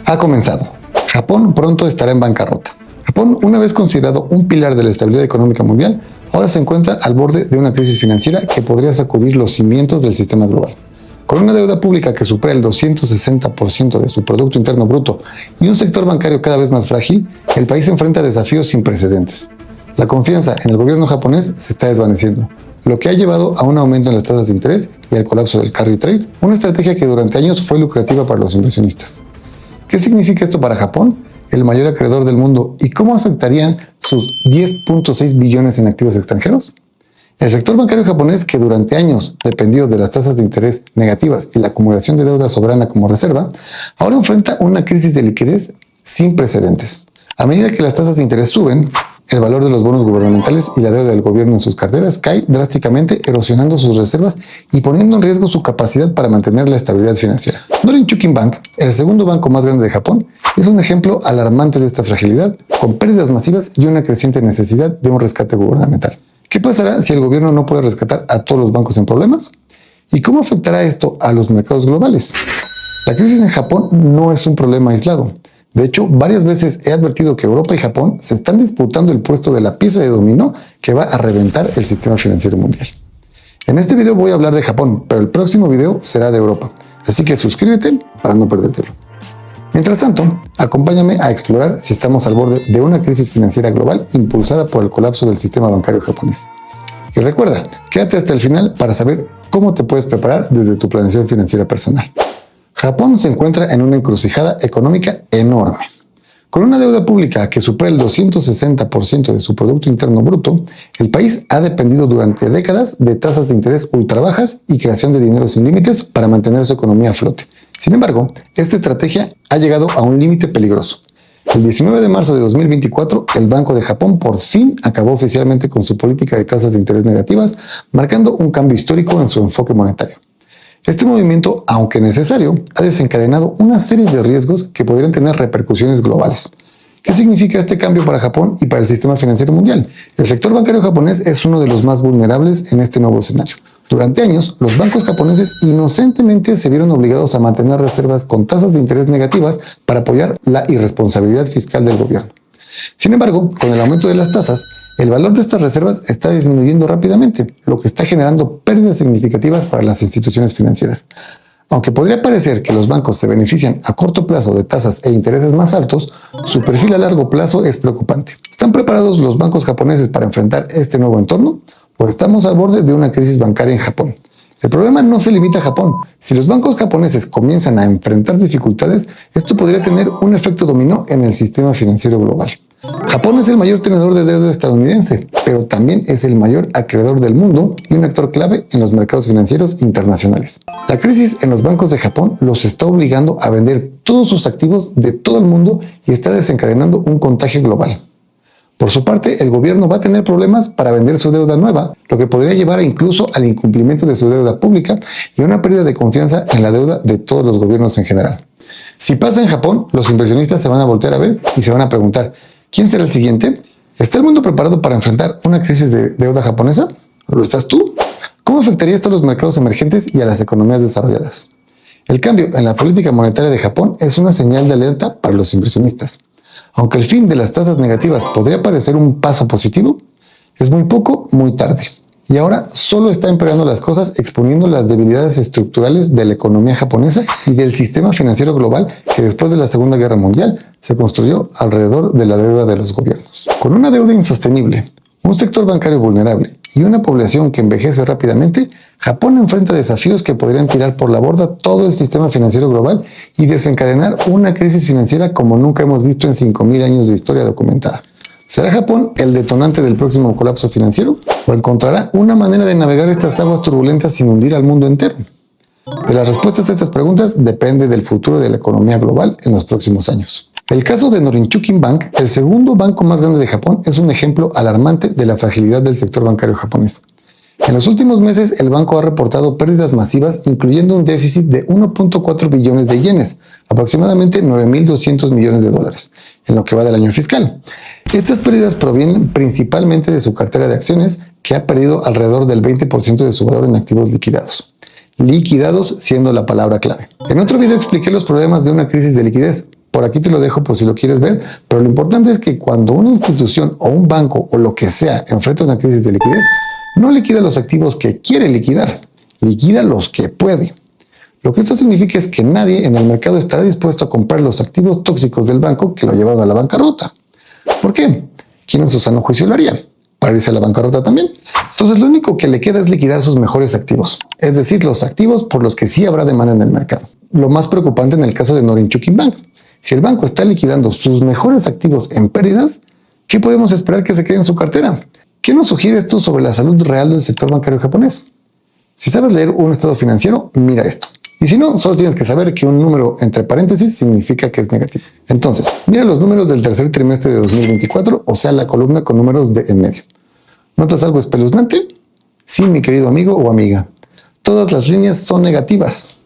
ha comenzado. Japón pronto estará en bancarrota. Japón, una vez considerado un pilar de la estabilidad económica mundial, ahora se encuentra al borde de una crisis financiera que podría sacudir los cimientos del sistema global. Con una deuda pública que supera el 260% de su Producto Interno Bruto y un sector bancario cada vez más frágil, el país enfrenta desafíos sin precedentes. La confianza en el gobierno japonés se está desvaneciendo, lo que ha llevado a un aumento en las tasas de interés y al colapso del carry trade, una estrategia que durante años fue lucrativa para los inversionistas. ¿Qué significa esto para Japón, el mayor acreedor del mundo, y cómo afectarían sus 10.6 billones en activos extranjeros? El sector bancario japonés, que durante años dependió de las tasas de interés negativas y la acumulación de deuda soberana como reserva, ahora enfrenta una crisis de liquidez sin precedentes. A medida que las tasas de interés suben, el valor de los bonos gubernamentales y la deuda del gobierno en sus carteras cae drásticamente, erosionando sus reservas y poniendo en riesgo su capacidad para mantener la estabilidad financiera. Norinchukin Bank, el segundo banco más grande de Japón, es un ejemplo alarmante de esta fragilidad, con pérdidas masivas y una creciente necesidad de un rescate gubernamental. ¿Qué pasará si el gobierno no puede rescatar a todos los bancos en problemas? ¿Y cómo afectará esto a los mercados globales? La crisis en Japón no es un problema aislado. De hecho, varias veces he advertido que Europa y Japón se están disputando el puesto de la pieza de dominó que va a reventar el sistema financiero mundial. En este video voy a hablar de Japón, pero el próximo video será de Europa, así que suscríbete para no perdértelo. Mientras tanto, acompáñame a explorar si estamos al borde de una crisis financiera global impulsada por el colapso del sistema bancario japonés. Y recuerda, quédate hasta el final para saber cómo te puedes preparar desde tu planeación financiera personal. Japón se encuentra en una encrucijada económica enorme. Con una deuda pública que supera el 260% de su Producto Interno Bruto, el país ha dependido durante décadas de tasas de interés ultra bajas y creación de dinero sin límites para mantener su economía a flote. Sin embargo, esta estrategia ha llegado a un límite peligroso. El 19 de marzo de 2024, el Banco de Japón por fin acabó oficialmente con su política de tasas de interés negativas, marcando un cambio histórico en su enfoque monetario. Este movimiento, aunque necesario, ha desencadenado una serie de riesgos que podrían tener repercusiones globales. ¿Qué significa este cambio para Japón y para el sistema financiero mundial? El sector bancario japonés es uno de los más vulnerables en este nuevo escenario. Durante años, los bancos japoneses inocentemente se vieron obligados a mantener reservas con tasas de interés negativas para apoyar la irresponsabilidad fiscal del gobierno. Sin embargo, con el aumento de las tasas, el valor de estas reservas está disminuyendo rápidamente, lo que está generando pérdidas significativas para las instituciones financieras. Aunque podría parecer que los bancos se benefician a corto plazo de tasas e intereses más altos, su perfil a largo plazo es preocupante. ¿Están preparados los bancos japoneses para enfrentar este nuevo entorno? ¿O estamos al borde de una crisis bancaria en Japón? El problema no se limita a Japón. Si los bancos japoneses comienzan a enfrentar dificultades, esto podría tener un efecto dominó en el sistema financiero global. Japón es el mayor tenedor de deuda estadounidense, pero también es el mayor acreedor del mundo y un actor clave en los mercados financieros internacionales. La crisis en los bancos de Japón los está obligando a vender todos sus activos de todo el mundo y está desencadenando un contagio global. Por su parte, el gobierno va a tener problemas para vender su deuda nueva, lo que podría llevar incluso al incumplimiento de su deuda pública y a una pérdida de confianza en la deuda de todos los gobiernos en general. Si pasa en Japón, los inversionistas se van a voltear a ver y se van a preguntar, ¿quién será el siguiente? ¿Está el mundo preparado para enfrentar una crisis de deuda japonesa? ¿Lo estás tú? ¿Cómo afectaría esto a los mercados emergentes y a las economías desarrolladas? El cambio en la política monetaria de Japón es una señal de alerta para los inversionistas. Aunque el fin de las tasas negativas podría parecer un paso positivo, es muy poco, muy tarde. Y ahora solo está empeorando las cosas, exponiendo las debilidades estructurales de la economía japonesa y del sistema financiero global que después de la Segunda Guerra Mundial se construyó alrededor de la deuda de los gobiernos. Con una deuda insostenible, un sector bancario vulnerable y una población que envejece rápidamente, Japón enfrenta desafíos que podrían tirar por la borda todo el sistema financiero global y desencadenar una crisis financiera como nunca hemos visto en 5.000 años de historia documentada. ¿Será Japón el detonante del próximo colapso financiero? ¿O encontrará una manera de navegar estas aguas turbulentas sin hundir al mundo entero? De las respuestas a estas preguntas depende del futuro de la economía global en los próximos años. El caso de Norinchukin Bank, el segundo banco más grande de Japón, es un ejemplo alarmante de la fragilidad del sector bancario japonés. En los últimos meses, el banco ha reportado pérdidas masivas, incluyendo un déficit de 1.4 billones de yenes, aproximadamente 9.200 millones de dólares, en lo que va del año fiscal. Estas pérdidas provienen principalmente de su cartera de acciones, que ha perdido alrededor del 20% de su valor en activos liquidados. Liquidados siendo la palabra clave. En otro video expliqué los problemas de una crisis de liquidez. por aquí te lo dejo por si lo quieres ver, pero lo importante es que cuando una institución o un banco o lo que sea enfrenta una crisis de liquidez, no liquida los activos que quiere liquidar, liquida los que puede. Lo que esto significa es que nadie en el mercado estará dispuesto a comprar los activos tóxicos del banco que lo llevaron a la bancarrota. ¿Por qué? ¿Quién en su sano juicio lo haría? ¿Para irse a la bancarrota también? Entonces lo único que le queda es liquidar sus mejores activos, es decir, los activos por los que sí habrá demanda en el mercado. Lo más preocupante en el caso de Norinchukin Bank. Si el banco está liquidando sus mejores activos en pérdidas, ¿qué podemos esperar que se quede en su cartera? ¿Qué nos sugiere esto sobre la salud real del sector bancario japonés? Si sabes leer un estado financiero, mira esto. Y si no, solo tienes que saber que un número entre paréntesis significa que es negativo. Entonces, mira los números del tercer trimestre de 2024, o sea, la columna con números de en medio. ¿Notas algo espeluznante? Sí, mi querido amigo o amiga. Todas las líneas son negativas.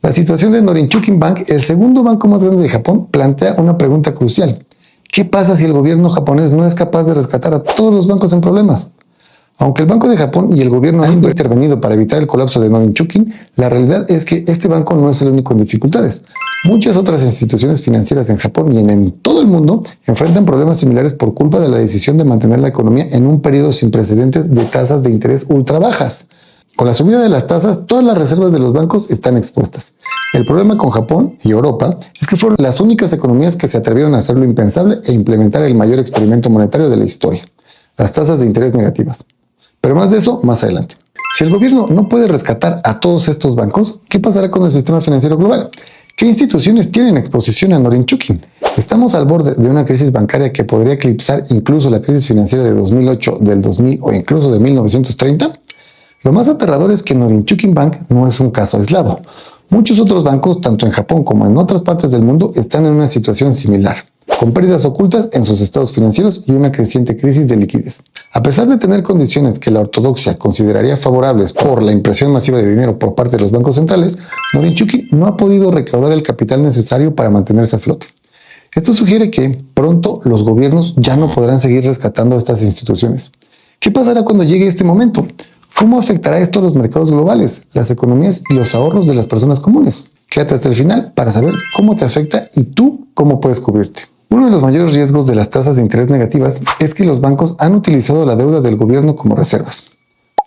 La situación de Norinchukin Bank, el segundo banco más grande de Japón, plantea una pregunta crucial. ¿Qué pasa si el gobierno japonés no es capaz de rescatar a todos los bancos en problemas? Aunque el Banco de Japón y el gobierno han intervenido para evitar el colapso de Norinchukin, la realidad es que este banco no es el único en dificultades. Muchas otras instituciones financieras en Japón y en todo el mundo enfrentan problemas similares por culpa de la decisión de mantener la economía en un periodo sin precedentes de tasas de interés ultra bajas. Con la subida de las tasas, todas las reservas de los bancos están expuestas. El problema con Japón y Europa es que fueron las únicas economías que se atrevieron a hacer lo impensable e implementar el mayor experimento monetario de la historia, las tasas de interés negativas. Pero más de eso, más adelante. Si el gobierno no puede rescatar a todos estos bancos, ¿qué pasará con el sistema financiero global? ¿Qué instituciones tienen exposición a Norinchukin? Estamos al borde de una crisis bancaria que podría eclipsar incluso la crisis financiera de 2008, del 2000 o incluso de 1930. Lo más aterrador es que Norinchukin Bank no es un caso aislado. Muchos otros bancos, tanto en Japón como en otras partes del mundo, están en una situación similar, con pérdidas ocultas en sus estados financieros y una creciente crisis de liquidez. A pesar de tener condiciones que la ortodoxia consideraría favorables por la impresión masiva de dinero por parte de los bancos centrales, Norinchukin no ha podido recaudar el capital necesario para mantenerse a flote. Esto sugiere que pronto los gobiernos ya no podrán seguir rescatando a estas instituciones. ¿Qué pasará cuando llegue este momento? ¿Cómo afectará esto a los mercados globales, las economías y los ahorros de las personas comunes? Quédate hasta el final para saber cómo te afecta y tú cómo puedes cubrirte. Uno de los mayores riesgos de las tasas de interés negativas es que los bancos han utilizado la deuda del gobierno como reservas.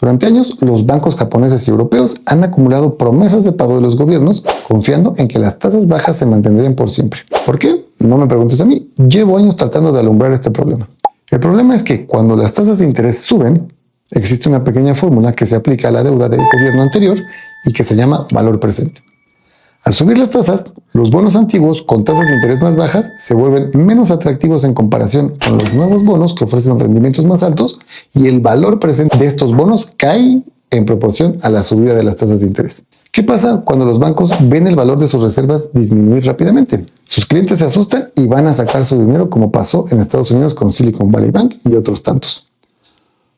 Durante años, los bancos japoneses y europeos han acumulado promesas de pago de los gobiernos, confiando en que las tasas bajas se mantendrían por siempre. ¿Por qué? No me preguntes a mí. Llevo años tratando de alumbrar este problema. El problema es que cuando las tasas de interés suben, existe una pequeña fórmula que se aplica a la deuda del gobierno anterior y que se llama valor presente. Al subir las tasas, los bonos antiguos con tasas de interés más bajas se vuelven menos atractivos en comparación con los nuevos bonos que ofrecen rendimientos más altos y el valor presente de estos bonos cae en proporción a la subida de las tasas de interés. ¿Qué pasa cuando los bancos ven el valor de sus reservas disminuir rápidamente? Sus clientes se asustan y van a sacar su dinero, como pasó en Estados Unidos con Silicon Valley Bank y otros tantos.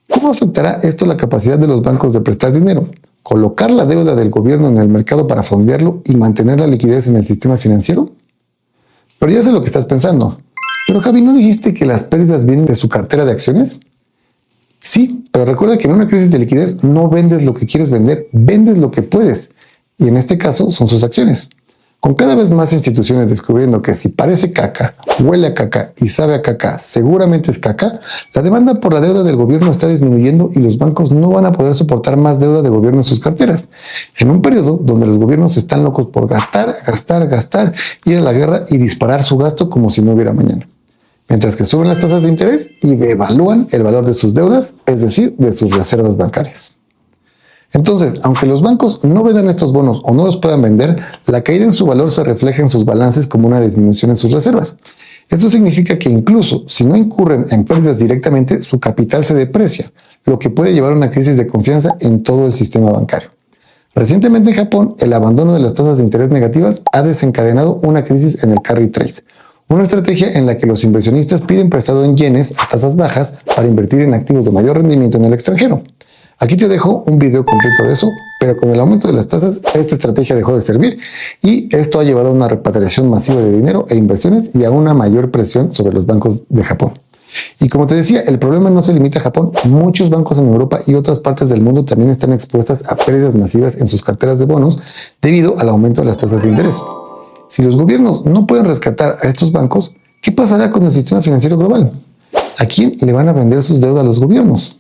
¿Cómo afectará esto la capacidad de los bancos de prestar dinero? ¿Colocar la deuda del gobierno en el mercado para fondearlo y mantener la liquidez en el sistema financiero? Pero ya sé lo que estás pensando. Pero Javi, ¿no dijiste que las pérdidas vienen de su cartera de acciones? Sí, pero recuerda que en una crisis de liquidez no vendes lo que quieres vender, vendes lo que puedes. Y en este caso son sus acciones. Con cada vez más instituciones descubriendo que si parece caca, huele a caca y sabe a caca, seguramente es caca, la demanda por la deuda del gobierno está disminuyendo y los bancos no van a poder soportar más deuda de gobierno en sus carteras. En un periodo donde los gobiernos están locos por gastar, ir a la guerra y disparar su gasto como si no hubiera mañana. Mientras que suben las tasas de interés y devalúan el valor de sus deudas, es decir, de sus reservas bancarias. Entonces, aunque los bancos no vendan estos bonos o no los puedan vender, la caída en su valor se refleja en sus balances como una disminución en sus reservas. Esto significa que incluso si no incurren en pérdidas directamente, su capital se deprecia, lo que puede llevar a una crisis de confianza en todo el sistema bancario. Recientemente en Japón, el abandono de las tasas de interés negativas ha desencadenado una crisis en el carry trade, una estrategia en la que los inversionistas piden prestado en yenes a tasas bajas para invertir en activos de mayor rendimiento en el extranjero. Aquí te dejo un video completo de eso, pero con el aumento de las tasas, esta estrategia dejó de servir y esto ha llevado a una repatriación masiva de dinero e inversiones y a una mayor presión sobre los bancos de Japón. Y como te decía, el problema no se limita a Japón. Muchos bancos en Europa y otras partes del mundo también están expuestas a pérdidas masivas en sus carteras de bonos debido al aumento de las tasas de interés. Si los gobiernos no pueden rescatar a estos bancos, ¿qué pasará con el sistema financiero global? ¿A quién le van a vender sus deudas a los gobiernos?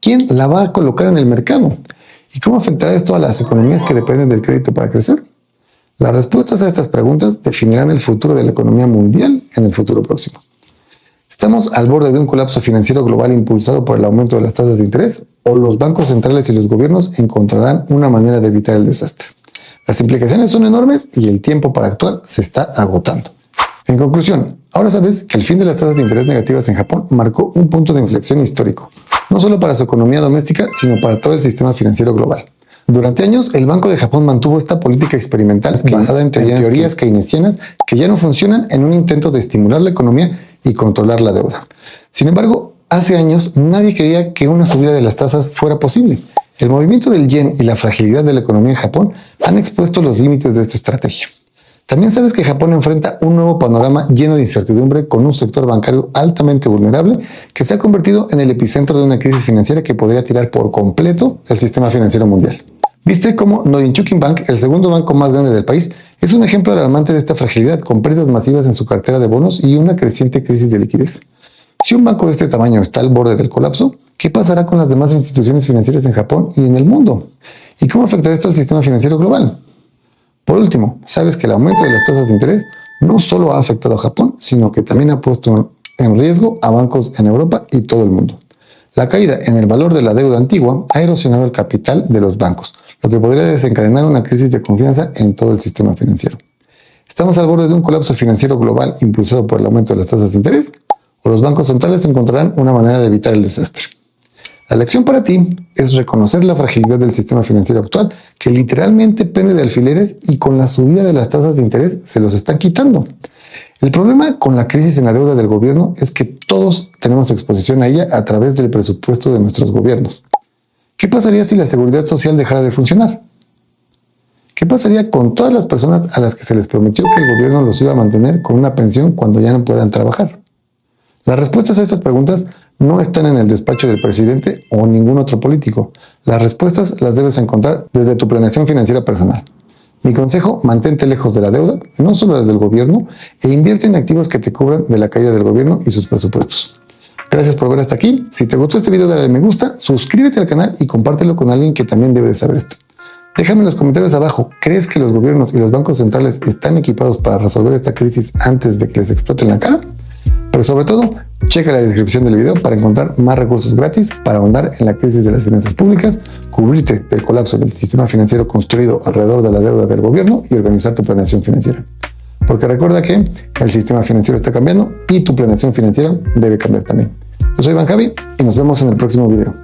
¿Quién la va a colocar en el mercado? ¿Y cómo afectará esto a las economías que dependen del crédito para crecer? Las respuestas a estas preguntas definirán el futuro de la economía mundial en el futuro próximo. ¿Estamos al borde de un colapso financiero global impulsado por el aumento de las tasas de interés? ¿O los bancos centrales y los gobiernos encontrarán una manera de evitar el desastre? Las implicaciones son enormes y el tiempo para actuar se está agotando. En conclusión, ahora sabes que el fin de las tasas de interés negativas en Japón marcó un punto de inflexión histórico, no solo para su economía doméstica, sino para todo el sistema financiero global. Durante años, el Banco de Japón mantuvo esta política experimental basada en teorías keynesianas que ya no funcionan en un intento de estimular la economía y controlar la deuda. Sin embargo, hace años nadie creía que una subida de las tasas fuera posible. El movimiento del yen y la fragilidad de la economía en Japón han expuesto los límites de esta estrategia. También sabes que Japón enfrenta un nuevo panorama lleno de incertidumbre con un sector bancario altamente vulnerable que se ha convertido en el epicentro de una crisis financiera que podría tirar por completo el sistema financiero mundial. ¿Viste cómo Norinchukin Bank, el segundo banco más grande del país, es un ejemplo alarmante de esta fragilidad con pérdidas masivas en su cartera de bonos y una creciente crisis de liquidez? Si un banco de este tamaño está al borde del colapso, ¿qué pasará con las demás instituciones financieras en Japón y en el mundo? ¿Y cómo afectará esto al sistema financiero global? Por último, sabes que el aumento de las tasas de interés no solo ha afectado a Japón, sino que también ha puesto en riesgo a bancos en Europa y todo el mundo. La caída en el valor de la deuda antigua ha erosionado el capital de los bancos, lo que podría desencadenar una crisis de confianza en todo el sistema financiero. ¿Estamos al borde de un colapso financiero global impulsado por el aumento de las tasas de interés? ¿O los bancos centrales encontrarán una manera de evitar el desastre? La lección para ti es reconocer la fragilidad del sistema financiero actual, que literalmente pende de alfileres y con la subida de las tasas de interés se los están quitando. El problema con la crisis en la deuda del gobierno es que todos tenemos exposición a ella a través del presupuesto de nuestros gobiernos. ¿Qué pasaría si la seguridad social dejara de funcionar? ¿Qué pasaría con todas las personas a las que se les prometió que el gobierno los iba a mantener con una pensión cuando ya no puedan trabajar? Las respuestas a estas preguntas no están en el despacho del presidente o ningún otro político. Las respuestas las debes encontrar desde tu planeación financiera personal. Mi consejo, mantente lejos de la deuda, no solo la del gobierno, e invierte en activos que te cubran de la caída del gobierno y sus presupuestos. Gracias por ver hasta aquí. Si te gustó este video, dale me gusta, suscríbete al canal y compártelo con alguien que también debe de saber esto. Déjame en los comentarios abajo, ¿crees que los gobiernos y los bancos centrales están equipados para resolver esta crisis antes de que les explote en la cara? Pero sobre todo, checa la descripción del video para encontrar más recursos gratis para ahondar en la crisis de las finanzas públicas, cubrirte del colapso del sistema financiero construido alrededor de la deuda del gobierno y organizar tu planeación financiera. Porque recuerda que el sistema financiero está cambiando y tu planeación financiera debe cambiar también. Yo soy Iván Javi y nos vemos en el próximo video.